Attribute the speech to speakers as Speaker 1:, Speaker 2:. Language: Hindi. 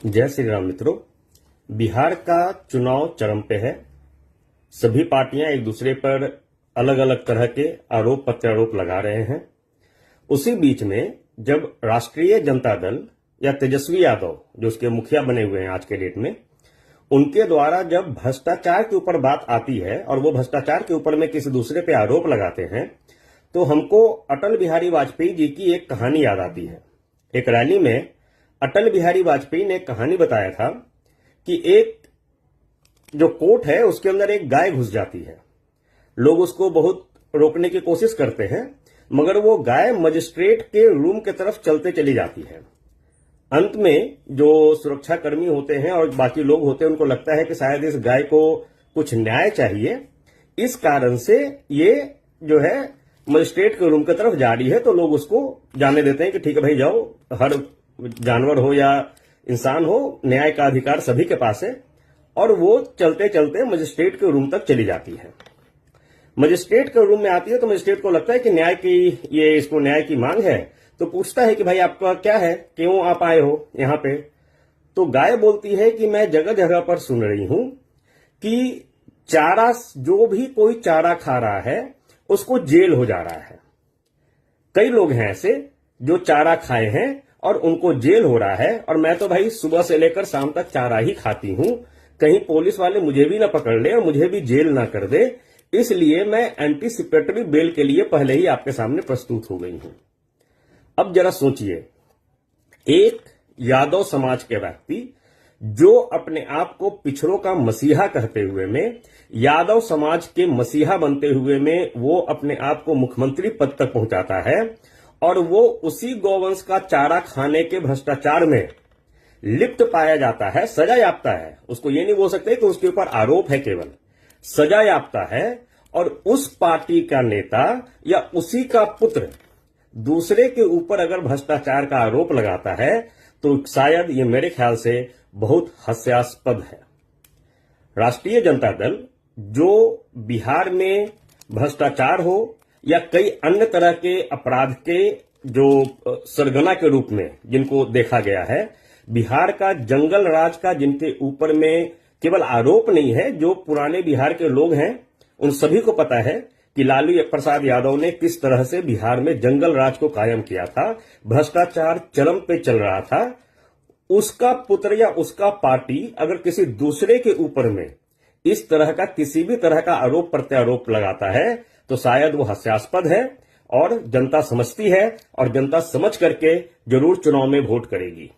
Speaker 1: जय श्री राम मित्रों। बिहार का चुनाव चरम पे है। सभी पार्टियां एक दूसरे पर अलग अलग तरह के आरोप प्रत्यारोप लगा रहे हैं। उसी बीच में जब राष्ट्रीय जनता दल या तेजस्वी यादव, जो उसके मुखिया बने हुए हैं आज के डेट में, उनके द्वारा जब भ्रष्टाचार के ऊपर बात आती है और वो भ्रष्टाचार के ऊपर में किसी दूसरे पे आरोप लगाते हैं, तो हमको अटल बिहारी वाजपेयी जी की एक कहानी याद आती है। एक रैली में अटल बिहारी वाजपेयी ने एक कहानी बताया था कि एक जो कोर्ट है उसके अंदर एक गाय घुस जाती है। लोग उसको बहुत रोकने की कोशिश करते हैं, मगर वो गाय मजिस्ट्रेट के रूम की तरफ चलते चली जाती है। अंत में जो सुरक्षाकर्मी होते हैं और बाकी लोग होते हैं, उनको लगता है कि शायद इस गाय को कुछ न्याय चाहिए, इस कारण से ये जो है मजिस्ट्रेट के रूम की तरफ जा रही है। तो लोग उसको जाने देते हैं कि ठीक है भाई, जाओ। हर जानवर हो या इंसान हो, न्याय का अधिकार सभी के पास है। और वो चलते चलते मजिस्ट्रेट के रूम तक चली जाती है। मजिस्ट्रेट के रूम में आती है तो मजिस्ट्रेट को लगता है कि इसको न्याय की मांग है। तो पूछता है कि भाई आपका क्या है, क्यों आप आए हो यहां पे। तो गाय बोलती है कि मैं जगह जगह पर सुन रही हूं कि चारा, जो भी कोई चारा खा रहा है उसको जेल हो जा रहा है। कई लोग हैं ऐसे जो चारा खाए हैं और उनको जेल हो रहा है, और मैं तो भाई सुबह से लेकर शाम तक चारा ही खाती हूं, कहीं पुलिस वाले मुझे भी ना पकड़ ले और मुझे भी जेल ना कर दे। इसलिए मैं एंटीसिपेटरी बेल के लिए पहले ही आपके सामने प्रस्तुत हो गई हूं। अब जरा सोचिए, एक यादव समाज के व्यक्ति जो अपने आप को पिछड़ों का मसीहा कहते हुए में, यादव समाज के मसीहा बनते हुए में वो अपने आप को मुख्यमंत्री पद तक पहुंचाता है, और वो उसी गौवंश का चारा खाने के भ्रष्टाचार में लिप्त पाया जाता है, सजा याफ्ता है। उसको ये नहीं बोल सकते कि उसके ऊपर आरोप है, केवल सजा याफ्ता है। और उस पार्टी का नेता या उसी का पुत्र दूसरे के ऊपर अगर भ्रष्टाचार का आरोप लगाता है तो शायद ये मेरे ख्याल से बहुत हास्यास्पद है। राष्ट्रीय जनता दल जो बिहार में भ्रष्टाचार हो या कई अन्य तरह के अपराध के जो सरगना के रूप में जिनको देखा गया है, बिहार का जंगल राज का जिनके ऊपर में केवल आरोप नहीं है, जो पुराने बिहार के लोग हैं उन सभी को पता है कि लालू प्रसाद यादव ने किस तरह से बिहार में जंगल राज को कायम किया था, भ्रष्टाचार चरम पे चल रहा था। उसका पुत्र या उसका पार्टी अगर किसी दूसरे के ऊपर में इस तरह का किसी भी तरह का आरोप प्रत्यारोप लगाता है तो शायद वो हास्यास्पद है, और जनता समझती है और जनता समझ करके जरूर चुनाव में वोट करेगी।